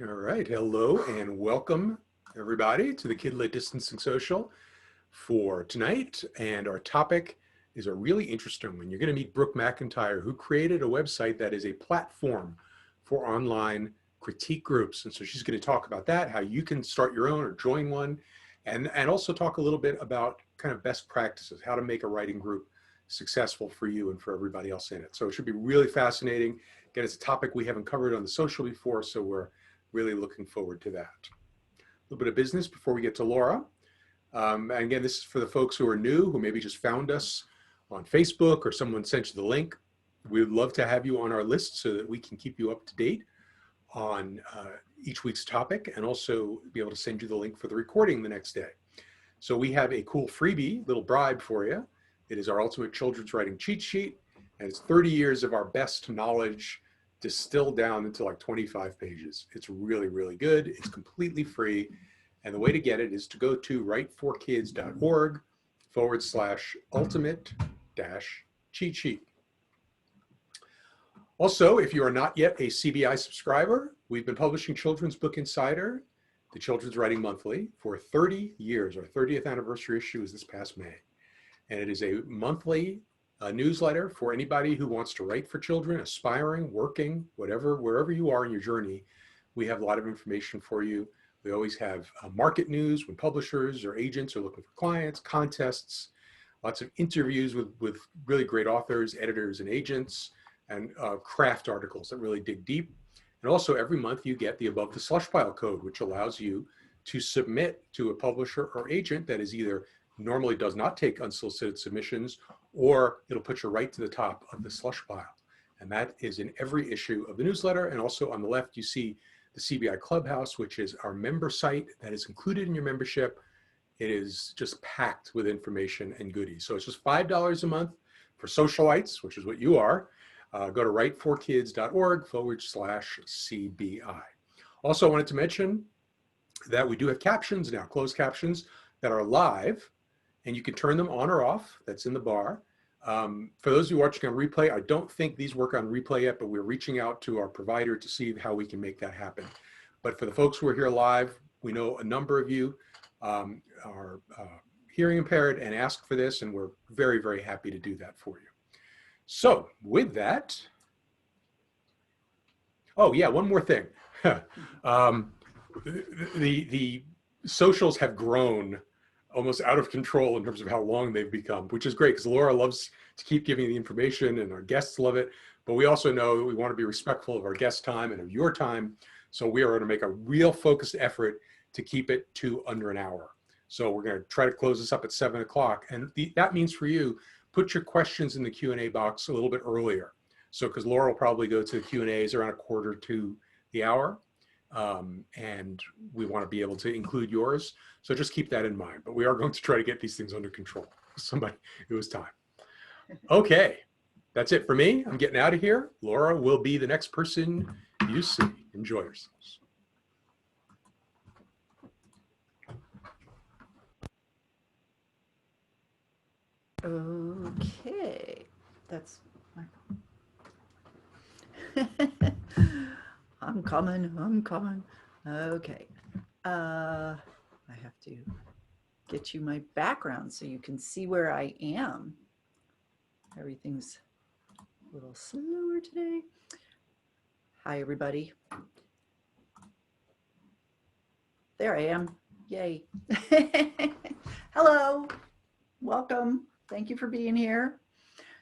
All right, hello and welcome everybody to the Kidlit Distancing Social for tonight. And our topic is a really interesting one. You're going to meet Brooke McIntyre, who created a website that is a platform for online critique groups. And so she's going to talk about that, how you can start your own or join one, and also talk a little bit about kind of best practices, how to make a writing group successful for you and for everybody else in it. So it should be really fascinating. Again, it's a topic we haven't covered on the social before, so we're really looking forward to that. A little bit of business before we get to Laura. And again, this is for the folks who are new, who maybe just found us on Facebook or someone sent you the link. We would love to have you on our list so that we can keep you up to date on each week's topic and also be able to send you the link for the recording the next day. So we have a cool freebie, little bribe for you. It is our Ultimate Children's Writing Cheat Sheet, and it's 30 years of our best knowledge distilled down into like 25 pages. It's really, really good. It's completely free. And the way to get it is to go to writeforkids.org/ultimate-cheat sheet. Also, if you are not yet a CBI subscriber, we've been publishing Children's Book Insider, the Children's Writing Monthly, for 30 years. Our 30th anniversary issue is this past May. And it is a monthly newsletter for anybody who wants to write for children, aspiring, working, whatever, wherever you are in your journey. We have a lot of information for you. We always have market news when publishers or agents are looking for clients, contests, lots of interviews with really great authors, editors, and agents, and craft articles that really dig deep. And also every month you get the Above the Slush Pile code, which allows you to submit to a publisher or agent that is either normally does not take unsolicited submissions, or it'll put you right to the top of the slush pile. And that is in every issue of the newsletter. And also on the left, you see the CBI Clubhouse, which is our member site that is included in your membership. It is just packed with information and goodies. So it's just $5 a month for socialites, which is what you are. Go to writeforkids.org/CBI. Also, I wanted to mention that we do have captions now, closed captions that are live, and you can turn them on or off. That's in the bar. For those of you watching on replay, I don't think these work on replay yet, but we're reaching out to our provider to see how we can make that happen. But for the folks who are here live, we know a number of you are hearing impaired and ask for this, and we're very, very happy to do that for you. So with that, oh yeah, one more thing. The socials have grown almost out of control in terms of how long they've become, which is great because Laura loves to keep giving the information and our guests love it. But we also know that we want to be respectful of our guest time and of your time. So we are going to make a real focused effort to keep it to under an hour. So we're going to try to close this up at 7 o'clock. And that means for you, put your questions in the Q&A box a little bit earlier. So because Laura will probably go to the Q&As around 1/4 to the hour. And we want to be able to include yours. So just keep that in mind. But we are going to try to get these things under control. Somebody, it was time. Okay, that's it for me. I'm getting out of here. Laura will be the next person you see. Enjoy yourselves. Okay, that's my I'm coming. Okay. I have to get you my background so you can see where I am. Everything's a little slower today. Hi, everybody. There I am. Yay. Hello. Welcome. Thank you for being here.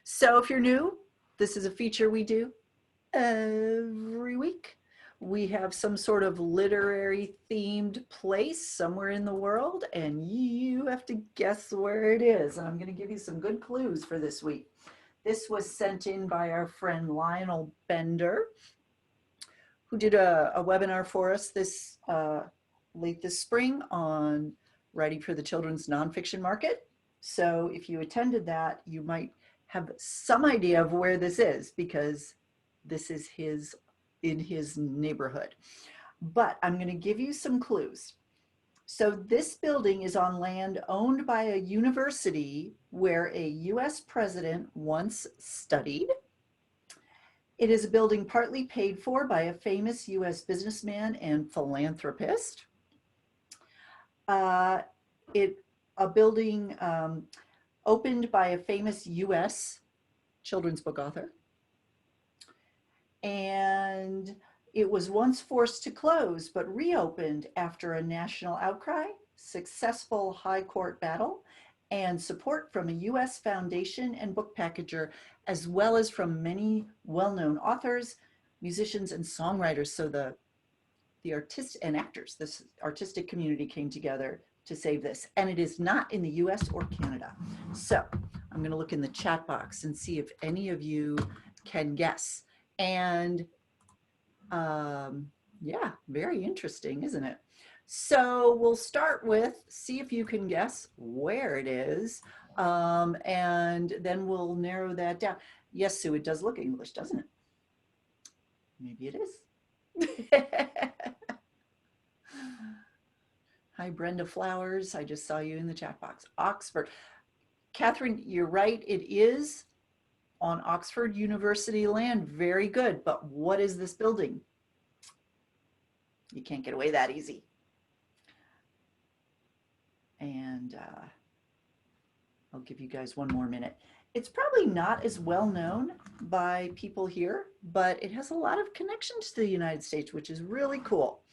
So if you're new, this is a feature we do every week. We have some sort of literary themed place somewhere in the world, and you have to guess where it is. And I'm going to give you some good clues for this week. This was sent in by our friend Lionel Bender, who did a webinar for us this late this spring on writing for the children's nonfiction market. So if you attended that, you might have some idea of where this is, because this is in his neighborhood. But I'm going to give you some clues. So this building is on land owned by a university where a US president once studied. It is a building partly paid for by a famous U.S. businessman and philanthropist. A building opened by a famous U.S. children's book author. And it was once forced to close, but reopened after a national outcry, successful high court battle, and support from a U.S. foundation and book packager, as well as from many well-known authors, musicians, and songwriters. So the artists and actors, this artistic community came together to save this. And it is not in the US or Canada. So I'm going to look in the chat box and see if any of you can guess. And yeah, very interesting, isn't it? So we'll start with, see if you can guess where it is. And then we'll narrow that down. Yes, Sue, it does look English, doesn't it? Maybe it is. Hi, Brenda Flowers. I just saw you in the chat box. Oxford. Catherine, you're right. It is on Oxford University land. Very good. But what is this building? You can't get away that easy. And I'll give you guys one more minute. It's probably not as well known by people here, but it has a lot of connections to the United States, which is really cool.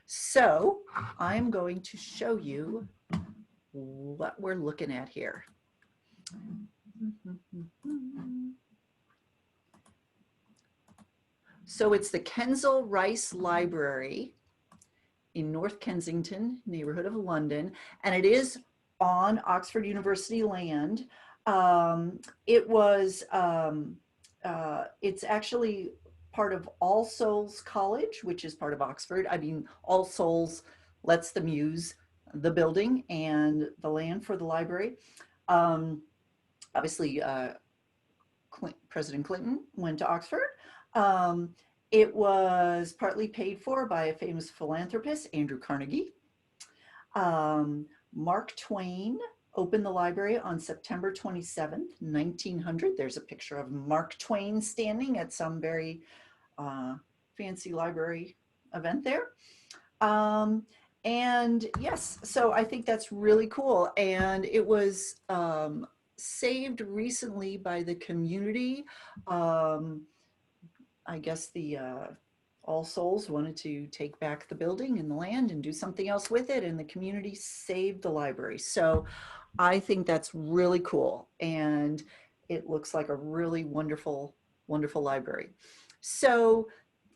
So I'm going to show you what we're looking at here. So it's the Kensal Rice Library in North Kensington, neighborhood of London, and it is on Oxford University land. It's actually part of All Souls College, which is part of Oxford. I mean, All Souls lets them use the building and the land for the library. Obviously, President Clinton went to Oxford. It was partly paid for by a famous philanthropist, Andrew Carnegie. Mark Twain opened the library on September 27th, 1900. There's a picture of Mark Twain standing at some very fancy library event there. And yes, so I think that's really cool. And it was saved recently by the community. I guess the All Souls wanted to take back the building and the land and do something else with it, and the community saved the library. So I think that's really cool, and it looks like a really wonderful, wonderful library. So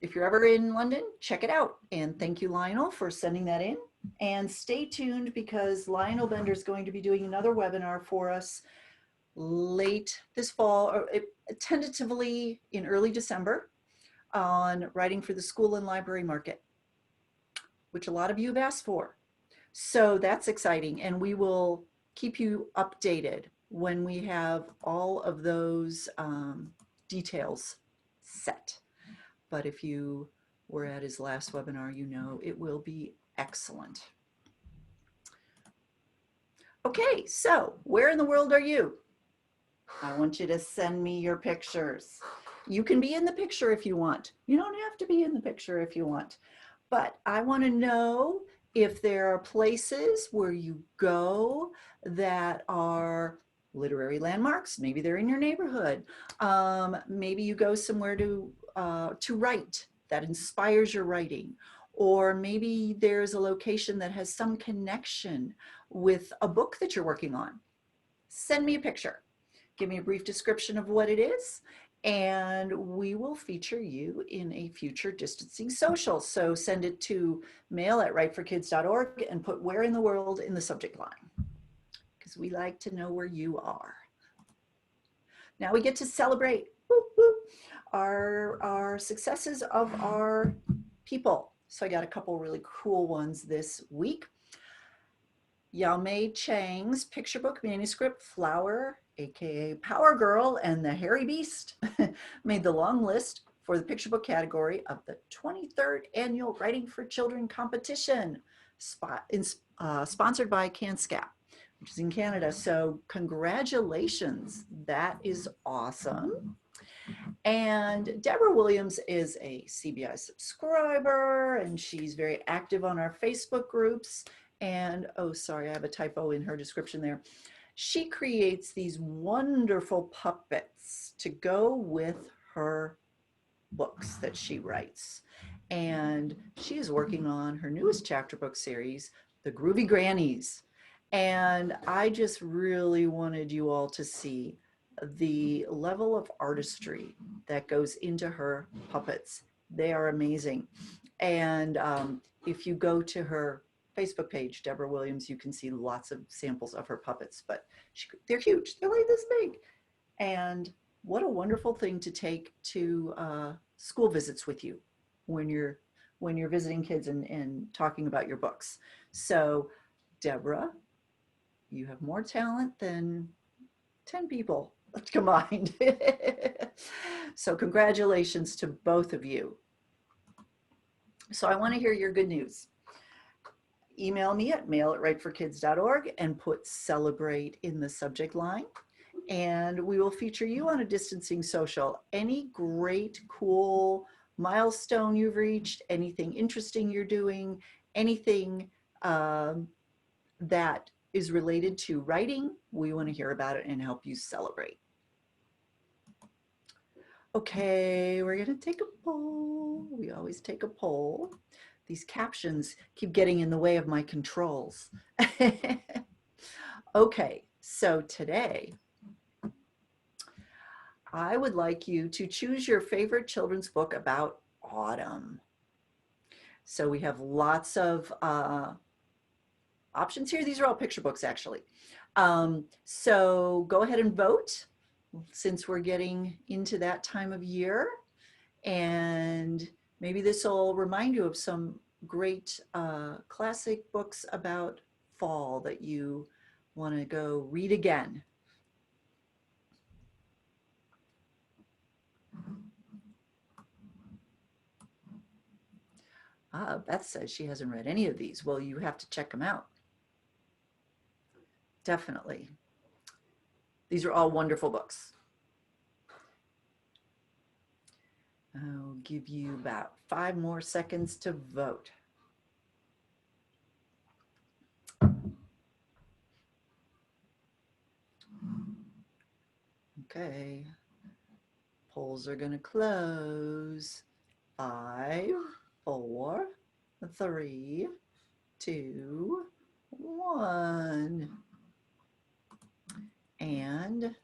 if you're ever in London, check it out. And thank you, Lionel, for sending that in. And stay tuned, because Lionel Bender is going to be doing another webinar for us late this fall, or tentatively in early December, on writing for the school and library market, which a lot of you have asked for. So that's exciting, and we will keep you updated when we have all of those details set. But if you were at his last webinar, you know it will be excellent. Okay, so where in the world are you? I want you to send me your pictures. You can be in the picture if you want. You don't have to be in the picture if you want. But I want to know if there are places where you go that are literary landmarks. Maybe they're in your neighborhood. Maybe you go somewhere to write that inspires your writing. Or maybe there's a location that has some connection with a book that you're working on. Send me a picture. Give me a brief description of what it is, and we will feature you in a future distancing social. So send it to mail@writeforkids.org and put "where in the world" in the subject line, because we like to know where you are. Now we get to celebrate our successes of our people. So I got a couple really cool ones this week. Yao Mei Chang's picture book manuscript, Flower, aka Power Girl and the Hairy Beast, made the long list for the picture book category of the 23rd Annual Writing for Children competition, sponsored by CanSCAP, which is in Canada. So congratulations, that is awesome. And Deborah Williams is a CBI subscriber, and she's very active on our Facebook groups. And, oh, sorry, I have a typo in her description there. She creates these wonderful puppets to go with her books that she writes. And she is working on her newest chapter book series, The Groovy Grannies. And I just really wanted you all to see the level of artistry that goes into her puppets. They are amazing. And if you go to her Facebook page, Deborah Williams, you can see lots of samples of her puppets, but they're huge. They're like this big. And what a wonderful thing to take to school visits with you when you're visiting kids and talking about your books. So Deborah, you have more talent than 10 people combined. So congratulations to both of you. So I want to hear your good news. Email me at mail@writeforkids.org and put celebrate in the subject line. And we will feature you on a distancing social. Any great, cool milestone you've reached, anything interesting you're doing, anything that is related to writing, we want to hear about it and help you celebrate. Okay, we're going to take a poll. We always take a poll. These captions keep getting in the way of my controls. Okay, so today, I would like you to choose your favorite children's book about autumn. So we have lots of options here. These are all picture books, actually. So go ahead and vote since we're getting into that time of year. And maybe this will remind you of some great classic books about fall that you want to go read again. Beth says she hasn't read any of these. Well, you have to check them out. Definitely. These are all wonderful books. I'll give you about 5 more seconds to vote. Okay. Polls are going to close. 5, 4, 3, 2, 1. And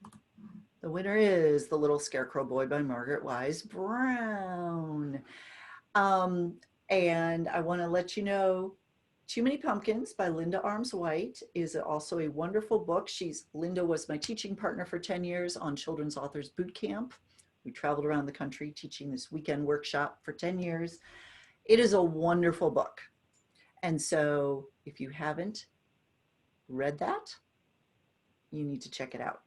the winner is The Little Scarecrow Boy by Margaret Wise Brown. And I want to let you know, Too Many Pumpkins by Linda Arms White is also a wonderful book. Linda was my teaching partner for 10 years on Children's Authors Boot Camp. We traveled around the country teaching this weekend workshop for 10 years. It is a wonderful book. And so if you haven't read that, you need to check it out.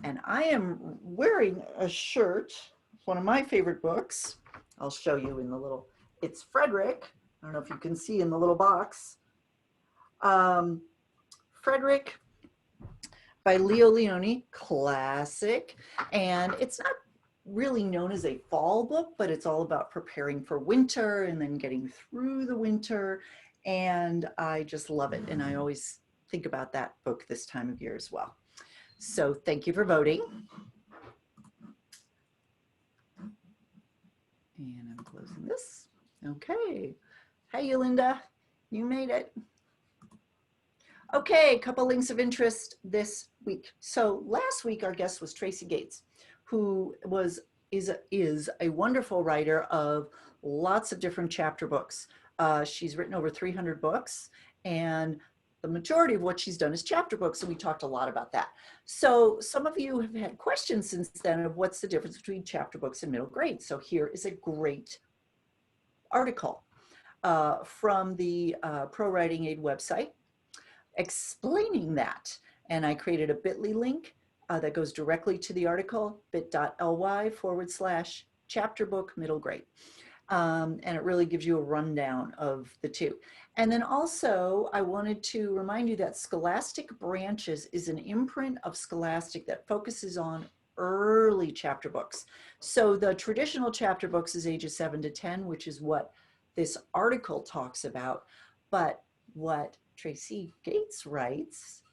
And I am wearing a shirt, one of my favorite books. I'll show you in the little, it's Frederick. I don't know if you can see in the little box. Frederick by Leo Leone, classic. And it's not really known as a fall book, but it's all about preparing for winter and then getting through the winter. And I just love it. And I always think about that book this time of year as well. So thank you for voting. And I'm closing this. Okay. Hey, Linda, you made it. Okay, a couple links of interest this week. So last week, our guest was Tracy Gates, who is a wonderful writer of lots of different chapter books. She's written over 300 books, and the majority of what she's done is chapter books, and we talked a lot about that. So some of you have had questions since then of what's the difference between chapter books and middle grade. So here is a great article from the Pro Writing Aid website explaining that. And I created a bit.ly link that goes directly to the article, bit.ly/chapter book middle grade. And it really gives you a rundown of the two. And then also, I wanted to remind you that Scholastic Branches is an imprint of Scholastic that focuses on early chapter books. So the traditional chapter books is ages 7 to 10, which is what this article talks about. But what Tracy Gates writes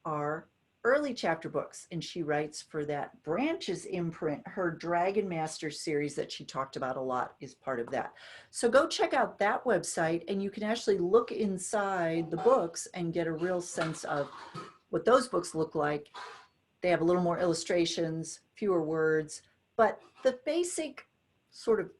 are early chapter books, and she writes for that Branches imprint. Her Dragon Master series that she talked about a lot is part of that. So go check out that website, and you can actually look inside the books and get a real sense of what those books look like. They have a little more illustrations, fewer words, but the basic sort of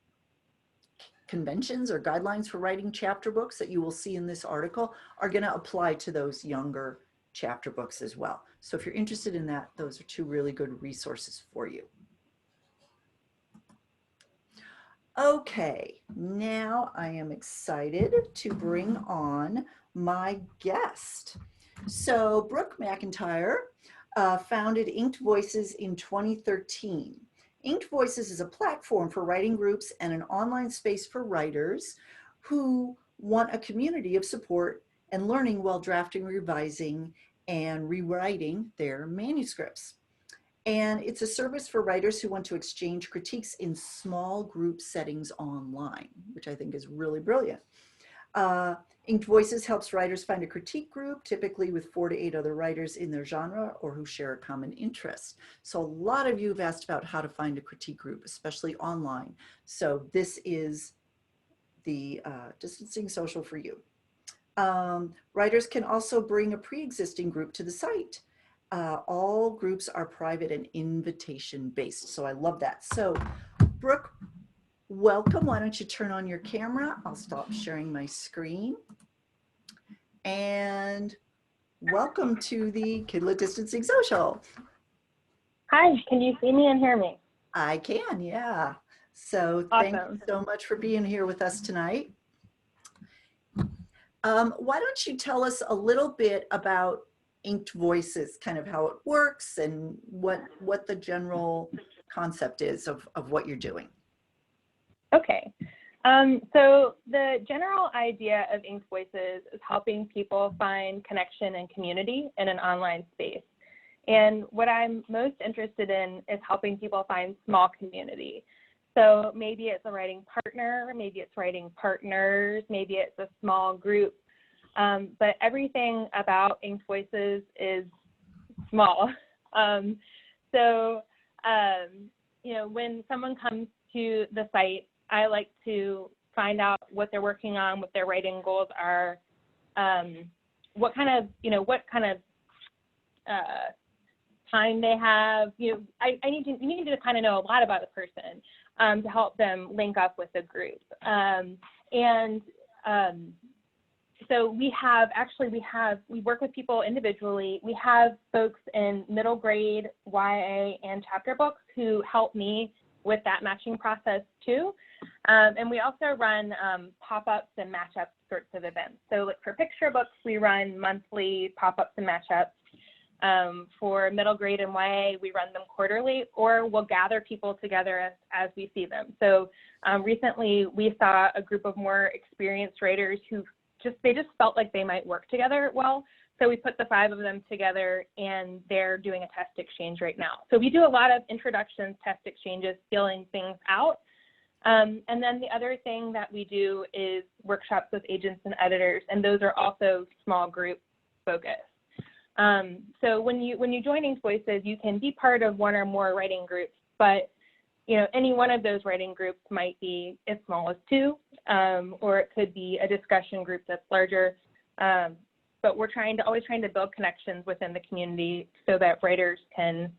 conventions or guidelines for writing chapter books that you will see in this article are going to apply to those younger chapter books as well. So if you're interested in that, those are two really good resources for you. Okay, now I am excited to bring on my guest. So Brooke McIntyre founded Inked Voices in 2013. Inked Voices is a platform for writing groups and an online space for writers who want a community of support and learning while drafting, revising, and rewriting their manuscripts. And it's a service for writers who want to exchange critiques in small group settings online, which I think is really brilliant. Inked Voices helps writers find a critique group, typically with 4 to 8 other writers in their genre or who share a common interest. So a lot of you have asked about how to find a critique group, especially online. So this is the distancing social for you. Writers can also bring a pre-existing group to the site. All groups are private and invitation based. So I love that. So Brooke, welcome. Why don't you turn on your camera? I'll stop sharing my screen. And welcome to the Kidlit Distancing Social. Hi, can you see me and hear me? I can, yeah. So Awesome. Thank you so much for being here with us tonight. Why don't you tell us a little bit about Inked Voices, kind of how it works and what the general concept is of what you're doing. Okay. So the general idea of Inked Voices is helping people find connection and community in an online space. And what I'm most interested in is helping people find small community. So maybe it's a writing partner, maybe it's writing partners, maybe it's a small group. But everything about Inked Voices is small. You know, when someone comes to the site, I like to find out what they're working on, what their writing goals are, what kind of time they have. You know, you need to kind of know a lot about the person to help them link up with the group. So we work with people individually. We have folks in middle grade, YA, and chapter books who help me with that matching process too. And we also run pop-ups and match-up sorts of events. So like for picture books, we run monthly pop-ups and match-ups. For middle grade and YA, we run them quarterly, or we'll gather people together as we see them. So recently we saw a group of more experienced writers who they just felt like they might work together well. So we put the 5 of them together, and they're doing a test exchange right now. So we do a lot of introductions, test exchanges, feeling things out. And then the other thing that we do is workshops with agents and editors, and those are also small group focused. So when you join Inked Voices, you can be part of one or more writing groups, but you know, any one of those writing groups might be as small as 2, or it could be a discussion group that's larger. But we're always trying to build connections within the community so that writers can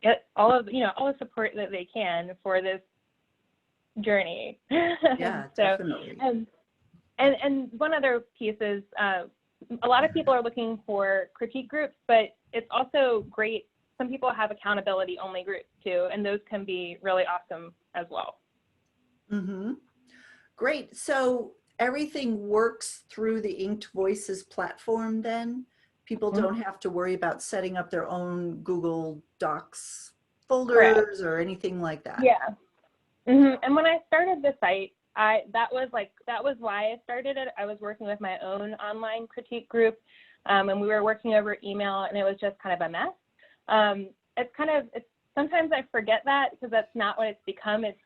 get all the support that they can for this journey. Yeah, So, definitely. And one other piece is a lot of people are looking for critique groups, but it's also great. Some people have accountability only groups too, and those can be really awesome as well. Mm-hmm. Great. So everything works through the Inked Voices platform then? People don't have to worry about setting up their own Google Docs folders or anything like that? Yeah. Mm-hmm. And when I started the site, that was why I started it. I was working with my own online critique group, and we were working over email, and it was just kind of a mess. sometimes I forget that because that's not what it's become. It's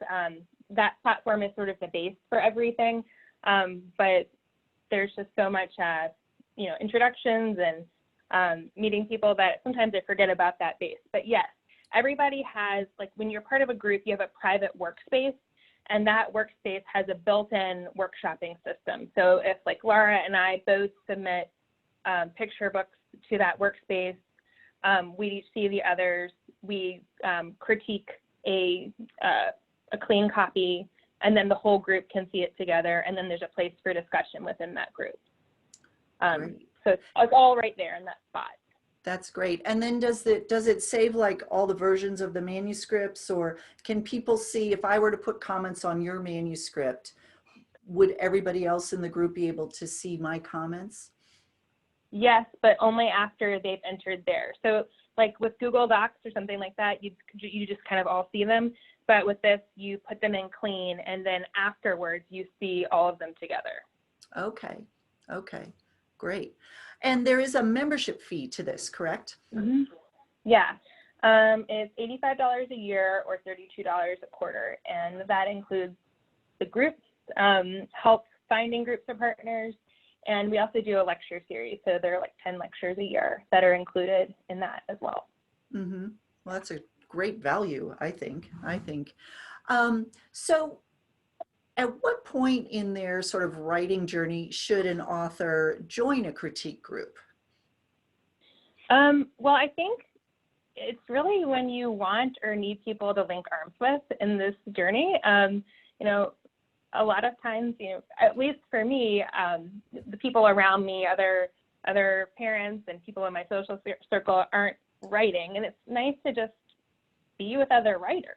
that platform is sort of the base for everything. But there's just so much, introductions and meeting people that sometimes I forget about that base. But yes, everybody has, like, when you're part of a group, you have a private workspace, and that workspace has a built-in workshopping system. So if, like, Laura and I both submit picture books to that workspace, we each see the others, we critique a clean copy, and then the whole group can see it together, and then there's a place for discussion within that group. So it's all right there in that spot. That's great. And then does it save like all the versions of the manuscripts, or can people see, if I were to put comments on your manuscript, would everybody else in the group be able to see my comments? Yes, but only after they've entered there. So like with Google Docs or something like that, you just kind of all see them. But with this, you put them in clean, and then afterwards you see all of them together. Okay, okay, great. And there is a membership fee to this, correct? Mm-hmm. Yeah, it's $85 a year or $32 a quarter, and that includes the groups, help finding groups of partners, and we also do a lecture series. So there are like 10 lectures a year that are included in that as well. Mm-hmm. Well, that's a great value, I think. So at what point in their sort of writing journey should an author join a critique group? Well, I think it's really when you want or need people to link arms with in this journey. A lot of times, at least for me, the people around me, other parents and people in my social circle aren't writing, and it's nice to just be with other writers.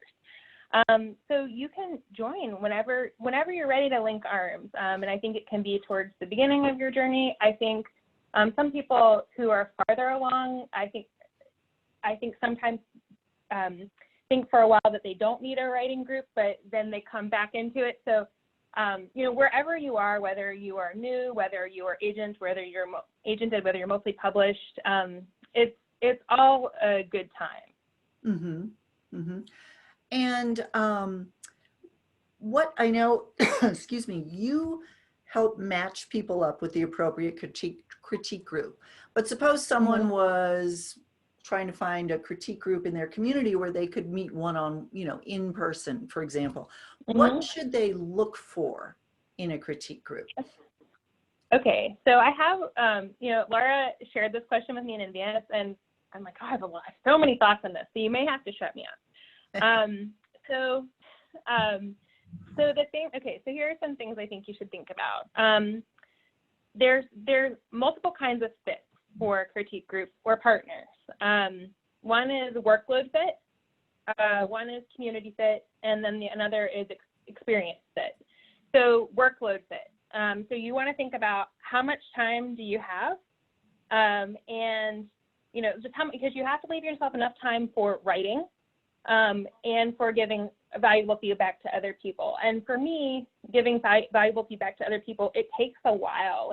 So you can join whenever you're ready to link arms, and I think it can be towards the beginning of your journey. I think some people who are farther along, I think sometimes think for a while that they don't need a writing group, but then they come back into it. So wherever you are, whether you are new, whether you are agent, whether you're agented, whether you're mostly published, it's all a good time. Mm-hmm. Mm-hmm. And what I know, excuse me, you help match people up with the appropriate critique group. But suppose someone was trying to find a critique group in their community where they could meet in person, for example. What should they look for in a critique group? Okay, so I have, Laura shared this question with me in advance, and I'm like, oh, I have so many thoughts on this, so you may have to shut me up. So here are some things I think you should think about. There's multiple kinds of fits for critique groups or partners. One is workload fit, one is community fit, and then another is experience fit. So workload fit. So you want to think about how much time do you have, and just because you have to leave yourself enough time for writing, and for giving valuable feedback to other people. And for me, giving valuable feedback to other people, it takes a while.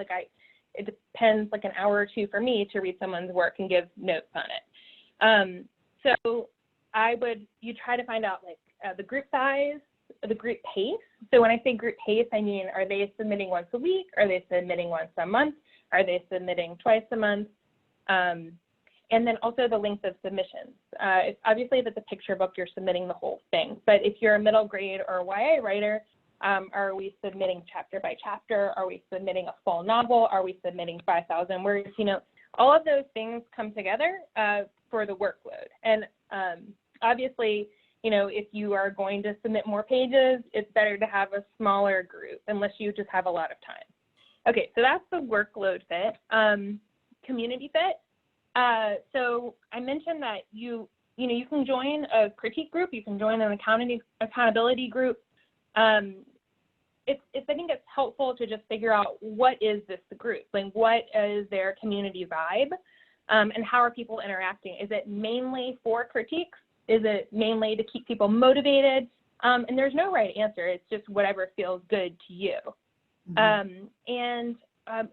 It depends, like an hour or two for me to read someone's work and give notes on it. So you try to find out the group size, the group pace. So when I say group pace, I mean, are they submitting once a week? Are they submitting once a month? Are they submitting twice a month? And then also the length of submissions. Obviously, if it's a picture book, you're submitting the whole thing. But if you're a middle grade or YA writer, are we submitting chapter by chapter? Are we submitting a full novel? Are we submitting 5,000 words? All of those things come together for the workload. And obviously, if you are going to submit more pages, it's better to have a smaller group unless you just have a lot of time. Okay, so that's the workload fit. Community fit. So I mentioned that you can join a critique group, you can join an accountability group. I think it's helpful to just figure out what is this group, what is their community vibe, and how are people interacting? Is it mainly for critiques? Is it mainly to keep people motivated? And there's no right answer. It's just whatever feels good to you.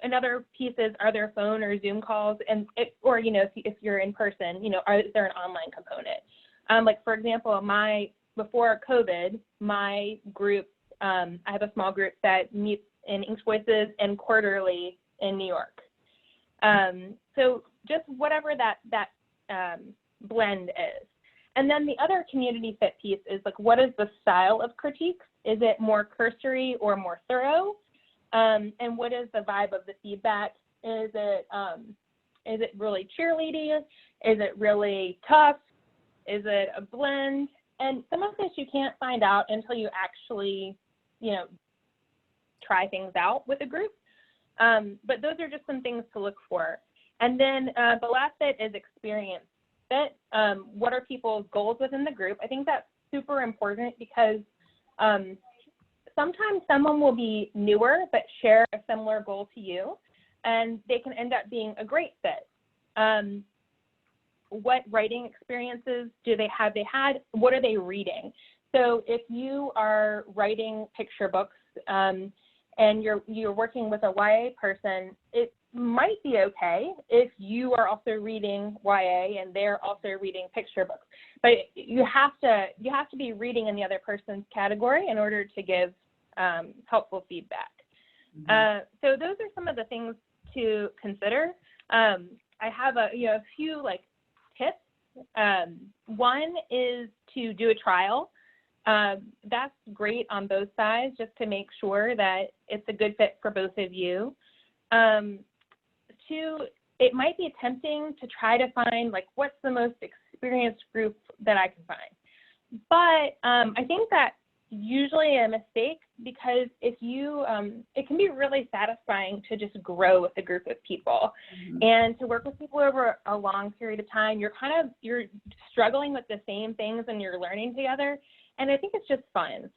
Another piece is, are there phone or Zoom calls? If you're in person, is there an online component? Like, for example, before COVID, my group, I have a small group that meets in English Voices and quarterly in New York. So just whatever that blend is. And then the other community fit piece is like, what is the style of critiques? Is it more cursory or more thorough? And what is the vibe of the feedback? Is it really cheerleading? Is it really tough? Is it a blend? And some of this you can't find out until you actually, try things out with a group. But those are just some things to look for. And then the last bit is experience fit. What are people's goals within the group? I think that's super important because sometimes someone will be newer but share a similar goal to you, and they can end up being a great fit. What writing experiences do they have? What are they reading? So if you are writing picture books and you're working with a YA person, it might be okay if you are also reading YA and they're also reading picture books. But you have to be reading in the other person's category in order to give helpful feedback. Mm-hmm. So those are some of the things to consider. I have a few tips. One is to do a trial. That's great on both sides, just to make sure that it's a good fit for both of you. Two, it might be tempting to try to find what's the most experienced group that I can find. But I think that's usually a mistake because if you, it can be really satisfying to just grow with a group of people. Mm-hmm. And to work with people over a long period of time, you're struggling with the same things and you're learning together. And I think it's just fun.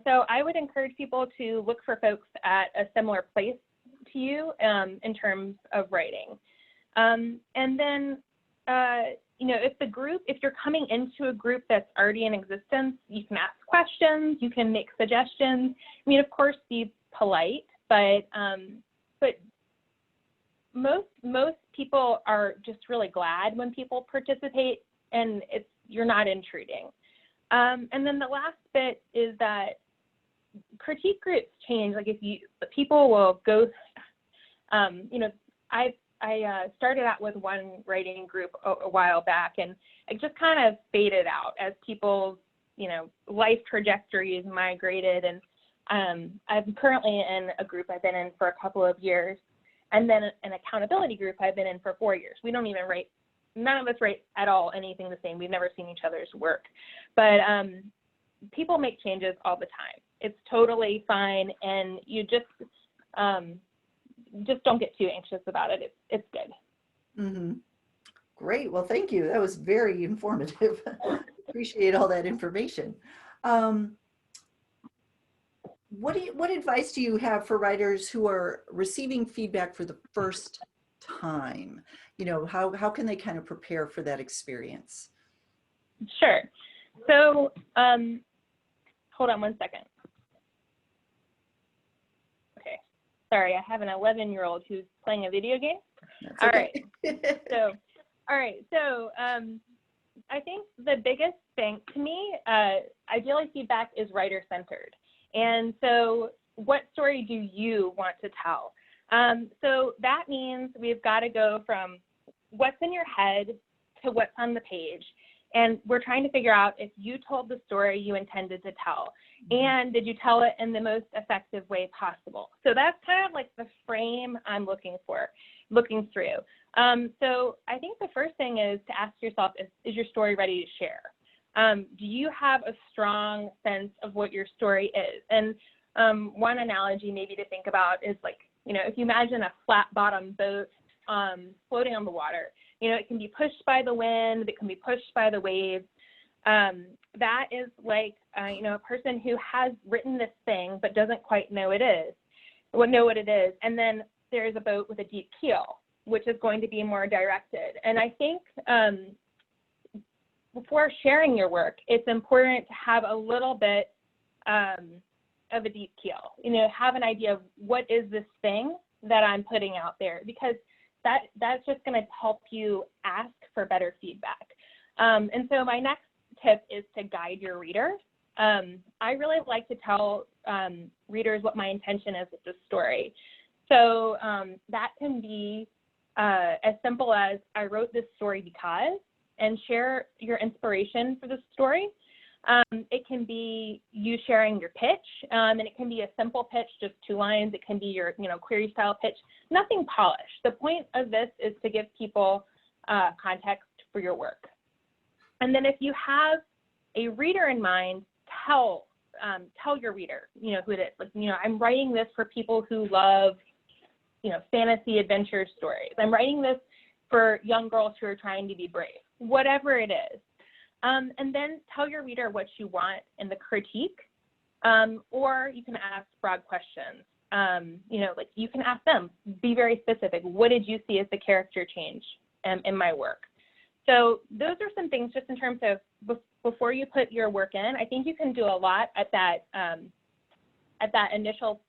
So I would encourage people to look for folks at a similar place to you in terms of writing. And then, if you're coming into a group that's already in existence, you can ask questions, you can make suggestions. I mean, of course, be polite, but most people are just really glad when people participate and you're not intruding. And then the last bit is that critique groups change. People will go, I started out with one writing group a while back, and it just kind of faded out as people's, life trajectories migrated. And I'm currently in a group I've been in for a couple of years, and then an accountability group I've been in for 4 years. We don't even write. None of us write at all anything the same. We've never seen each other's work. But people make changes all the time. It's totally fine, and you just don't get too anxious about it. It's good. Mm-hmm. Great. Well, thank you. That was very informative. Appreciate all that information. What advice do you have for writers who are receiving feedback for the first time? How can they kind of prepare for that experience? Sure. So hold on one second. Okay. Sorry, I have an 11-year-old who's playing a video game. That's all okay. right. So I think the biggest thing to me, ideally feedback is writer-centered. And so what story do you want to tell? So that means we've got to go from what's in your head to what's on the page. And we're trying to figure out if you told the story you intended to tell, and did you tell it in the most effective way possible? So that's kind of like the frame I'm looking through. So I think the first thing is to ask yourself, is your story ready to share? Do you have a strong sense of what your story is? And one analogy maybe to think about is if you imagine a flat bottom boat floating on the water, it can be pushed by the wind, it can be pushed by the waves. That is like, a person who has written this thing but doesn't quite know what it is. And then there's a boat with a deep keel, which is going to be more directed. And I think before sharing your work, it's important to have a little bit of a deep keel, have an idea of what is this thing that I'm putting out there, because that's just going to help you ask for better feedback. And so my next tip is to guide your reader. I really like to tell readers what my intention is with the story. So that can be as simple as I wrote this story because, and share your inspiration for the story. It can be you sharing your pitch, and it can be a simple pitch, just 2 lines. It can be your, query style pitch, nothing polished. The point of this is to give people context for your work. And then if you have a reader in mind, tell your reader, who it is. Like, I'm writing this for people who love, fantasy adventure stories. I'm writing this for young girls who are trying to be brave, whatever it is. And then tell your reader what you want in the critique, or you can ask broad questions. Like you can ask them, be very specific. What did you see as the character change in my work? So those are some things just in terms of before you put your work in. I think you can do a lot at that initial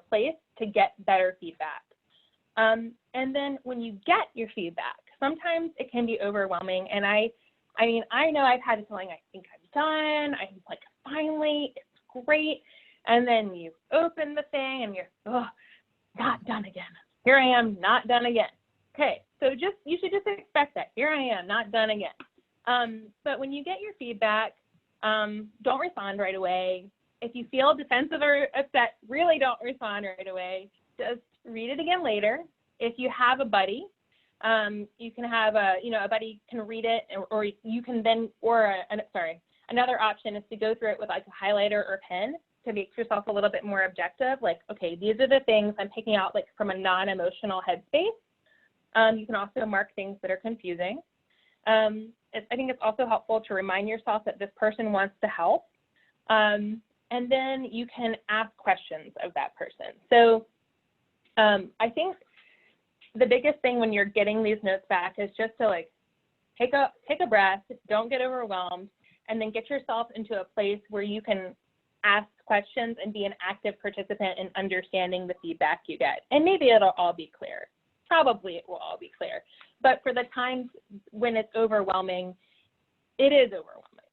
place to get better feedback. And then when you get your feedback, sometimes it can be overwhelming. And I know I've had a feeling, I think I'm done. I'm like, finally, it's great. And then you open the thing and you're, oh, not done again. Here I am, not done again. Okay, so you should just expect that. Here I am, not done again. But when you get your feedback, don't respond right away. If you feel defensive or upset, really don't respond right away. Just read it again later. If you have a buddy, you can have a buddy can read it, or you can then, another option is to go through it with like a highlighter or pen to make yourself a little bit more objective. Like, okay, these are the things I'm picking out like from a non-emotional headspace. You can also mark things that are confusing. I think it's also helpful to remind yourself that this person wants to help. And then you can ask questions of that person. So I think the biggest thing when you're getting these notes back is just to like take a breath, don't get overwhelmed, and then get yourself into a place where you can ask questions and be an active participant in understanding the feedback you get. And maybe it'll all be clear. Probably it will all be clear. But for the times when it's overwhelming, it is overwhelming.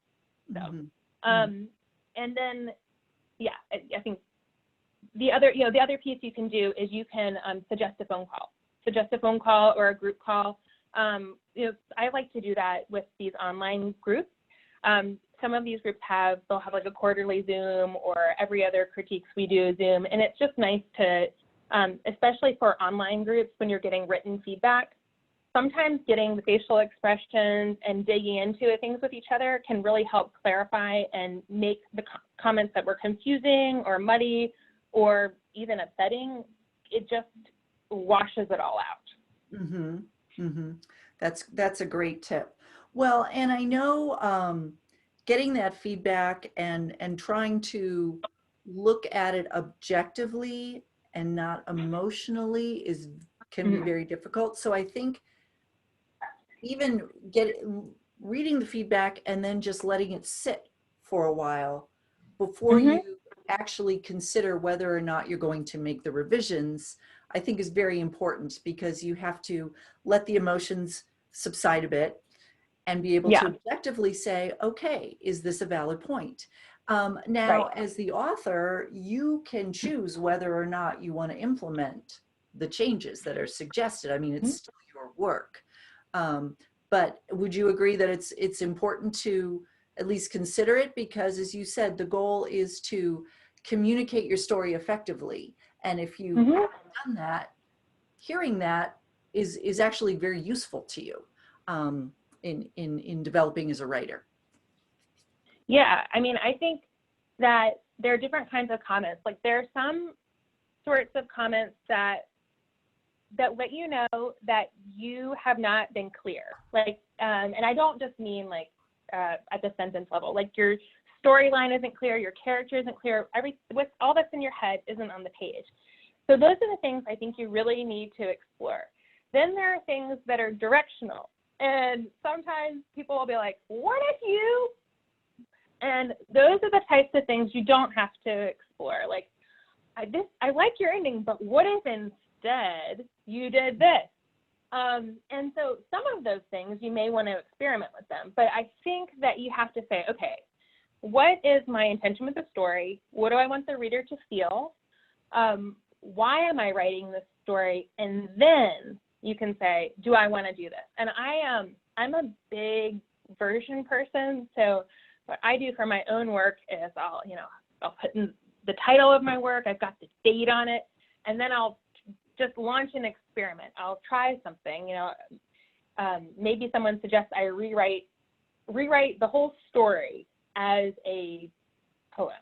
So, and then, yeah, I think the other piece you can do is you can suggest a phone call or a group call. I like to do that with these online groups. Some of these groups they'll have like a quarterly Zoom, or every other critiques we do Zoom. And it's just nice to, especially for online groups when you're getting written feedback, sometimes getting the facial expressions and digging into things with each other can really help clarify and make the comments that were confusing or muddy or even upsetting, it just washes it all out. That's a great tip. Well, and I know getting that feedback and trying to look at it objectively and not emotionally can be very difficult. So I think even reading the feedback and then just letting it sit for a while before you actually consider whether or not you're going to make the revisions, I think is very important, because you have to let the emotions subside a bit and be able to objectively say, okay, is this a valid point? Now, as the author, you can choose whether or not you want to implement the changes that are suggested. I mean, it's still your work. But would you agree that it's important to at least consider it? Because as you said, the goal is to communicate your story effectively. And if you haven't done that, hearing that is actually very useful to you in developing as a writer. Yeah, I mean, I think that there are different kinds of comments. Like there are some sorts of comments that let you know that you have not been clear. Like, and I don't just mean like at the sentence level, like your storyline isn't clear, your character isn't clear, all that's in your head isn't on the page. So those are the things I think you really need to explore. Then there are things that are directional. And sometimes people will be like, what if you? And those are the types of things you don't have to explore. Like, I like your ending, but what if instead you did this? And so some of those things, you may want to experiment with them, but I think that you have to say, okay, what is my intention with the story? What do I want the reader to feel? Why am I writing this story? And then you can say, do I want to do this? And I'm a big version person. So what I do for my own work is I'll put in the title of my work. I've got the date on it, and then I'll just launch an experiment. I'll try something, maybe someone suggests I rewrite the whole story as a poem.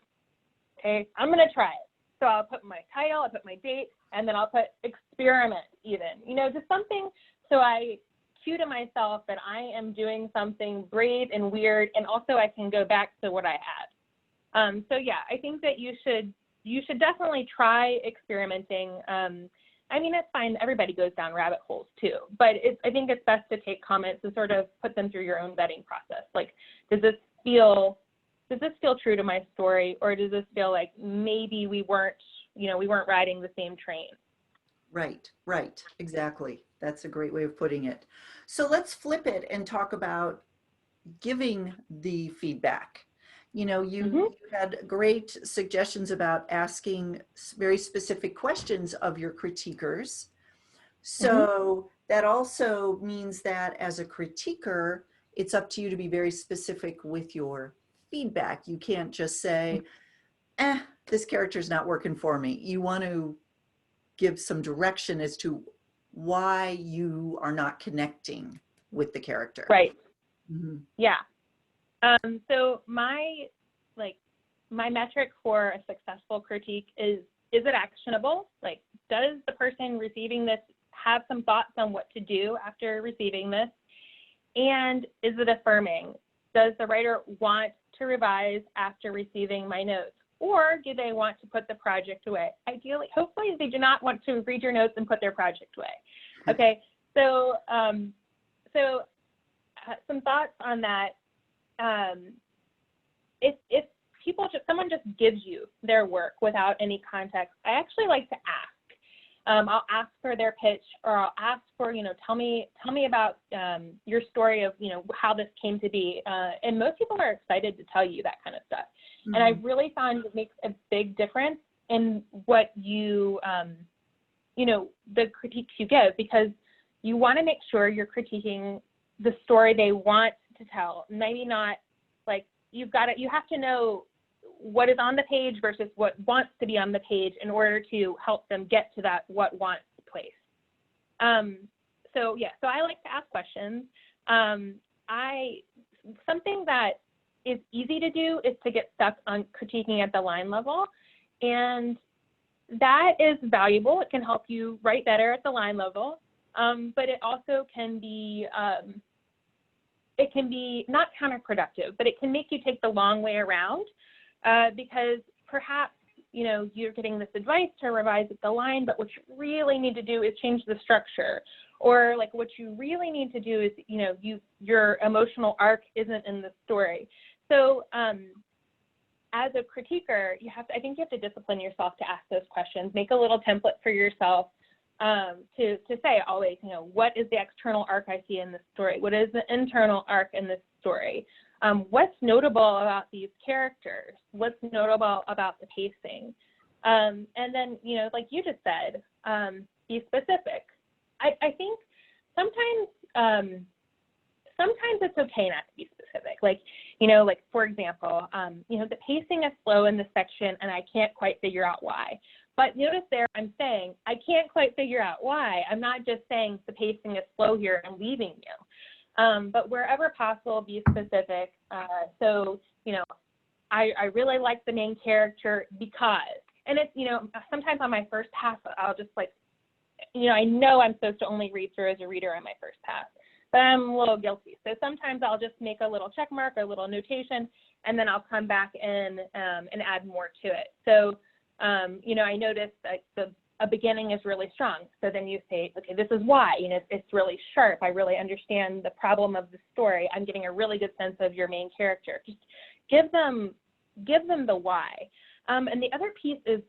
Okay, I'm going to try it. So I'll put my title, I'll put my date, and then I'll put experiment even, just something so I cue to myself that I am doing something brave and weird, and also I can go back to what I had. So yeah, I think that you should definitely try experimenting. It's fine, everybody goes down rabbit holes too, but I think it's best to take comments and sort of put them through your own vetting process. Like, does this feel true to my story, or does this feel like maybe we weren't riding the same train? Right, exactly. That's a great way of putting it. So let's flip it and talk about giving the feedback. You had great suggestions about asking very specific questions of your critiquers. So that also means that as a critiquer, it's up to you to be very specific with your feedback. You can't just say, this character's not working for me. You want to give some direction as to why you are not connecting with the character. Right. Yeah. So my metric for a successful critique is it actionable? Like, does the person receiving this have some thoughts on what to do after receiving this? And is it affirming? Does the writer want to revise after receiving my notes? Or do they want to put the project away? Ideally, hopefully they do not want to read your notes and put their project away. Okay, so some thoughts on that. If someone just gives you their work without any context, I actually like to ask. I'll ask for their pitch, or I'll ask for, tell me about your story of, how this came to be. And most people are excited to tell you that kind of stuff. And I've really found it makes a big difference in what you, the critiques you give, because you want to make sure you're critiquing the story they want to tell. Maybe not like you have to know what is on the page versus what wants to be on the page in order to help them get to that what wants place. So I like to ask questions. Something that is easy to do is to get stuck on critiquing at the line level, and that is valuable. It can help you write better at the line level, but it also can be not counterproductive, but it can make you take the long way around, because perhaps you're getting this advice to revise at the line, but what you really need to do is change the structure, or like what you really need to do is your emotional arc isn't in the story. So as a critiquer, I think you have to discipline yourself to ask those questions. Make a little template for yourself to say always, what is the external arc I see in this story? What is the internal arc in this story? What's notable about these characters? What's notable about the pacing? And then, like you just said, be specific. I think sometimes it's okay not to be specific. Like, for example, the pacing is slow in this section and I can't quite figure out why. But notice there, I'm saying, I can't quite figure out why. I'm not just saying the pacing is slow here and leaving you. But wherever possible, be specific. So, I really like the main character because, and it's, sometimes on my first pass, I'll just like, I know I'm supposed to only read through as a reader on my first pass, but I'm a little guilty. So sometimes I'll just make a little check mark or a little notation, and then I'll come back in and add more to it. So, I noticed like a beginning is really strong. So then you say, okay, this is why, it's really sharp. I really understand the problem of the story. I'm getting a really good sense of your main character. Just give them the why. And the other piece is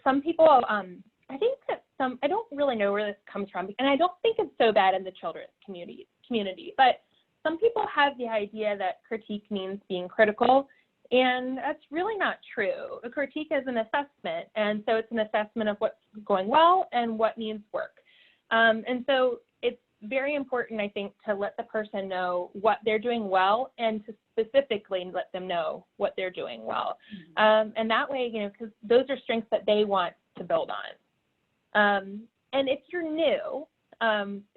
some people, I think that I don't really know where this comes from, and I don't think it's so bad in the children's community, but some people have the idea that critique means being critical, and that's really not true. A critique is an assessment, and so it's an assessment of what's going well and what needs work. And so it's very important, I think, to let the person know what they're doing well and to specifically let them know what they're doing well. And that way, because those are strengths that they want to build on. And if you're new,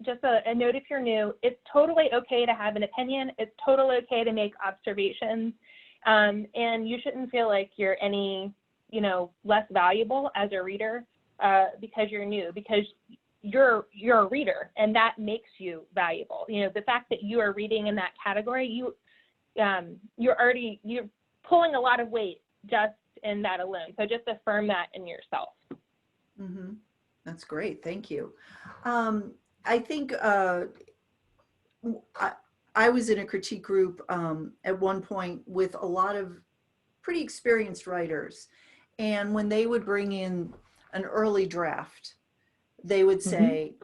just a note, if you're new, it's totally okay to have an opinion. It's totally okay to make observations. And you shouldn't feel like you're any, less valuable as a reader because you're new, because you're a reader, and that makes you valuable. The fact that you are reading in that category, you're pulling a lot of weight just in that alone. So just affirm that in yourself. Mm-hmm. That's great. Thank you. I think I was in a critique group at one point with a lot of pretty experienced writers. And when they would bring in an early draft, they would say,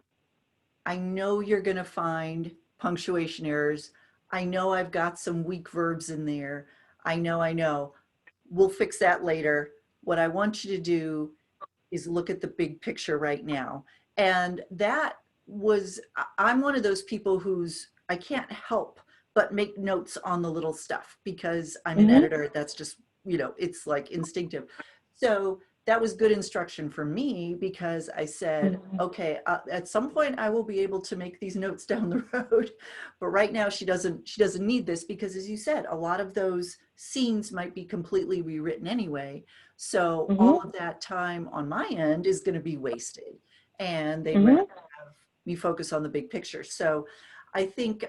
I know you're going to find punctuation errors. I know I've got some weak verbs in there. I know. We'll fix that later. What I want you to do is look at the big picture right now. And that was, I'm one of those people I can't help but make notes on the little stuff because I'm an editor. That's just, it's like instinctive. So that was good instruction for me because I said, okay, at some point I will be able to make these notes down the road, but right now she doesn't need this because, as you said, a lot of those scenes might be completely rewritten anyway. So all of that time on my end is going to be wasted, and they'd rather have me focus on the big picture. So I think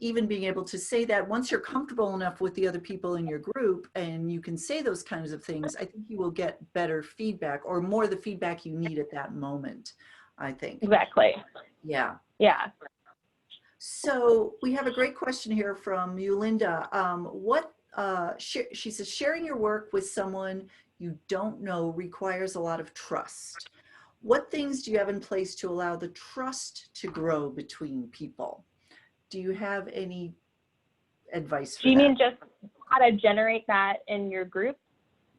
even being able to say that once you're comfortable enough with the other people in your group and you can say those kinds of things, I think you will get better feedback, or more the feedback you need at that moment, I think. Exactly. Yeah. Yeah. So we have a great question here from Yulinda. She says, sharing your work with someone you don't know requires a lot of trust. What things do you have in place to allow the trust to grow between people? Do you have any advice for that? Do you mean just how to generate that in your group?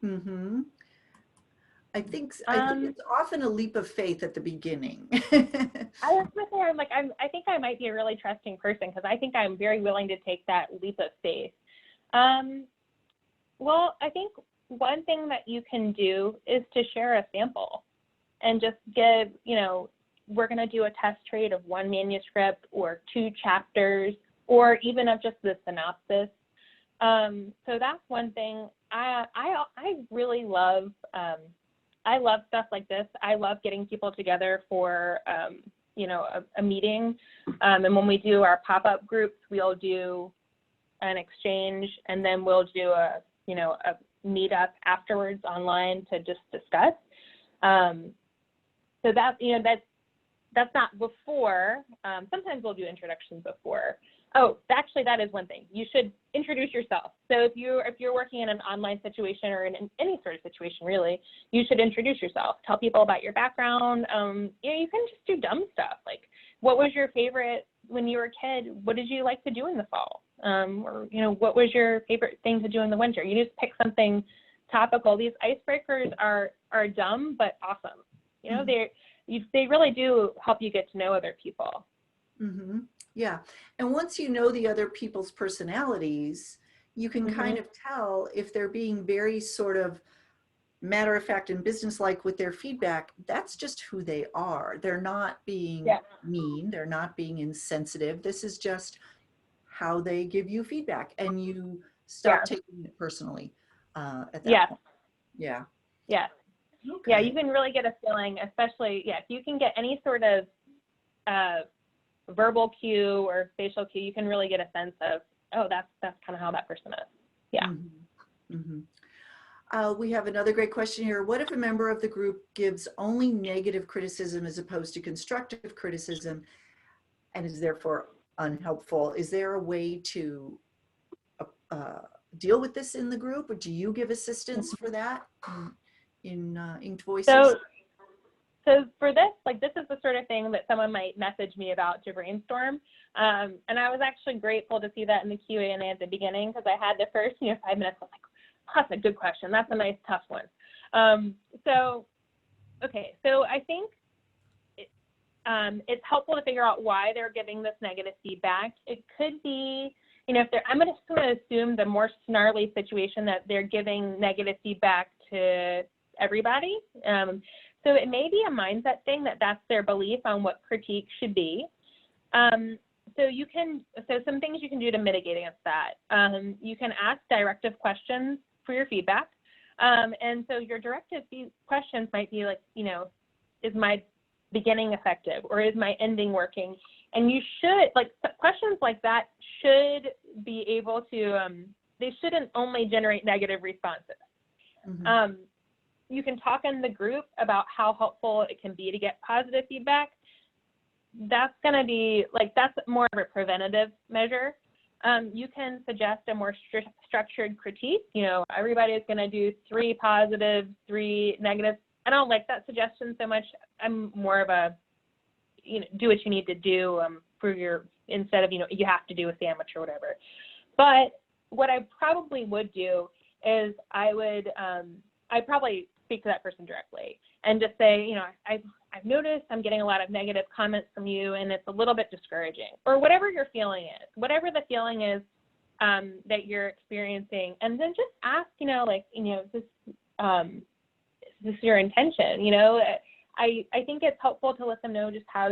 I think it's often a leap of faith at the beginling. I was gonna say, I think I might be a really trusting person because I think I'm very willing to take that leap of faith. Well, I think one thing that you can do is to share a sample and just give, we're going to do a test read of one manuscript or 2 chapters, or even of just the synopsis. So that's one thing. I really love, I love stuff like this. I love getting people together for, a meeting. And when we do our pop-up groups, we'll do an exchange, and then we'll do a meetup afterwards online to just discuss. So that, that's not before. Sometimes we'll do introductions before. Oh, actually, that is one thing. You should introduce yourself. So if you're working in an online situation or in any sort of situation, really, you should introduce yourself. Tell people about your background. You can just do dumb stuff like, what was your favorite when you were a kid? What did you like to do in the fall? Or what was your favorite thing to do in the winter? You just pick something topical. These icebreakers are dumb but awesome. They really do help you get to know other people. Yeah. And once you know the other people's personalities, you can kind of tell if they're being very sort of matter of fact and businesslike with their feedback. That's just who they are. They're not being mean. They're not being insensitive. This is just how they give you feedback, and you stop taking it personally at that point. Yeah. Yeah. Okay. Yeah, you can really get a feeling, especially, if you can get any sort of verbal cue or facial cue, you can really get a sense of, oh, that's kind of how that person is. Yeah. We have another great question here. What if a member of the group gives only negative criticism as opposed to constructive criticism and is therefore unhelpful? Is there a way to deal with this in the group, or do you give assistance for that in Inked Voices? So for this, like, this is the sort of thing that someone might message me about to brainstorm. And I was actually grateful to see that in the Q&A at the beginning, because I had the first, 5 minutes. I was like, oh, that's a good question. That's a nice, tough one. Okay, so I think it's helpful to figure out why they're giving this negative feedback. It could be, if they're, I'm just going to assume the more snarly situation that they're giving negative feedback to everybody. So it may be a mindset thing that's their belief on what critique should be. So some things you can do to mitigate against that. You can ask directive questions for your feedback. And so your directive questions might be like, is my beginning effective, or is my ending working? And you should, questions like that should be able to, they shouldn't only generate negative responses. Mm-hmm. You can talk in the group about how helpful it can be to get positive feedback. That's going to be that's more of a preventative measure. You can suggest a more structured critique. Everybody is going to do 3 positive, 3 negative. I don't like that suggestion so much. I'm more of a, do what you need to do instead of, you have to do a sandwich or whatever. But what I probably would do is I'd probably speak to that person directly and just say, I've noticed I'm getting a lot of negative comments from you, and it's a little bit discouraging, or whatever your feeling is, whatever the feeling is that you're experiencing. And then just ask, is this your intention? I think it's helpful to let them know just how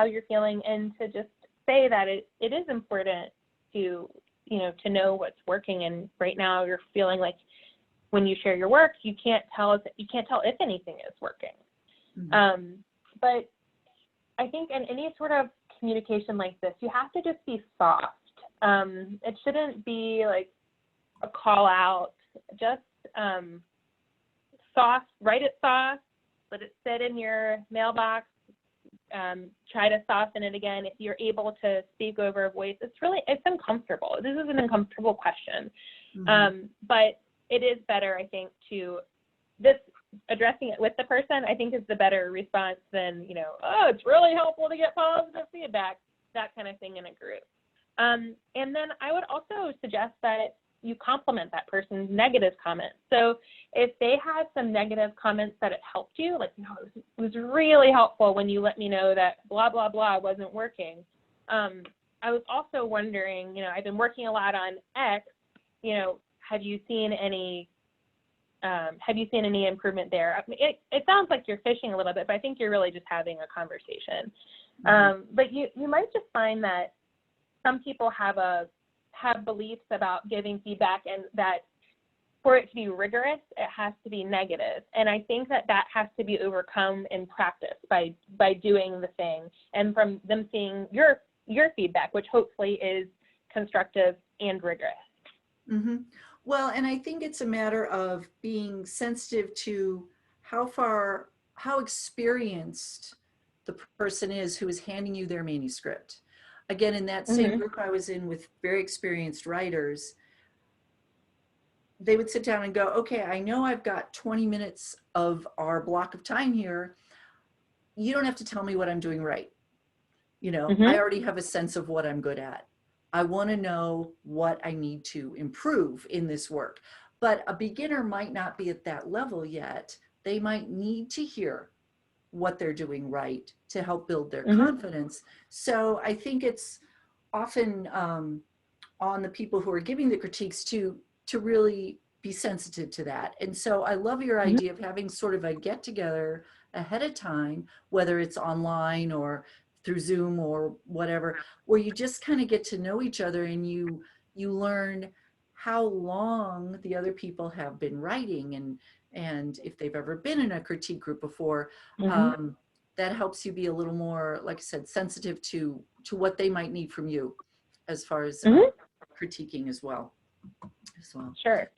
you're feeling, and to just say that it is important to know what's working. And right now you're feeling like when you share your work, you can't tell if anything is working. Mm-hmm. But I think in any sort of communication like this, you have to just be soft. It shouldn't be like a call out. Just soft, write it soft, let it sit in your mailbox, try to soften it again. If you're able to speak over a voice, it's uncomfortable. This is an uncomfortable question. Mm-hmm. But it is better, I think, addressing it with the person, I think, is the better response than, it's really helpful to get positive feedback, that kind of thing in a group. And then I would also suggest that you compliment that person's negative comments. So if they had some negative comments that it helped you, it was really helpful when you let me know that blah, blah, blah wasn't working. I was also wondering, I've been working a lot on X, have you seen any improvement there? It sounds like you're fishing a little bit, but I think you're really just having a conversation. Mm-hmm. But you might just find that some people have beliefs about giving feedback, and that for it to be rigorous, it has to be negative. And I think that has to be overcome in practice by doing the thing, and from them seeing your feedback, which hopefully is constructive and rigorous. Mm-hmm. Well, and I think it's a matter of being sensitive to how experienced the person is who is handing you their manuscript. Again, in that same group I was in with very experienced writers, they would sit down and go, okay, I know I've got 20 minutes of our block of time here. You don't have to tell me what I'm doing right. I already have a sense of what I'm good at. I want to know what I need to improve in this work. But a beginner might not be at that level yet. They might need to hear what they're doing right to help build their confidence. So I think it's often on the people who are giving the critiques to really be sensitive to that. And so I love your idea of having sort of a get together ahead of time, whether it's online or through Zoom or whatever, where you just kind of get to know each other, and you learn how long the other people have been writing, and if they've ever been in a critique group before. That helps you be a little more, like I said, sensitive to what they might need from you as far as critiquing as well. Sure.